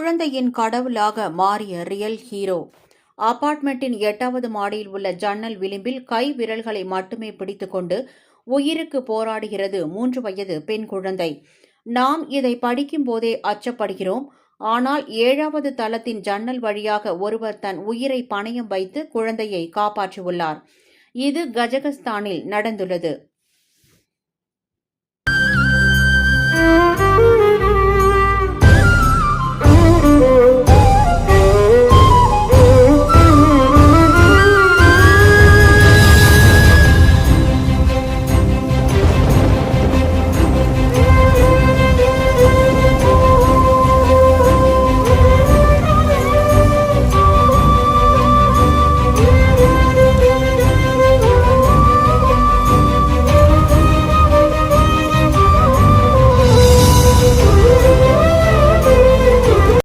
குழந்தையின் கடவுளாக மாறிய ரியல் ஹீரோ. அபார்ட்மெண்ட்டின் 8வது மாடியில் உள்ள ஜன்னல் விளிம்பில் கை விரல்களை மட்டுமே பிடித்துக்கொண்டு உயிருக்கு போராடுகிறது 3 வயது பெண் குழந்தை. நாம் இதை படிக்கும் போதே அச்சப்படுகிறோம். ஆனால் 7வது தளத்தின் ஜன்னல் வழியாக ஒருவர் தன் உயிரை பணயம் வைத்து குழந்தையை காப்பாற்றியுள்ளார். இது கஜகஸ்தானில் நடந்துள்ளது.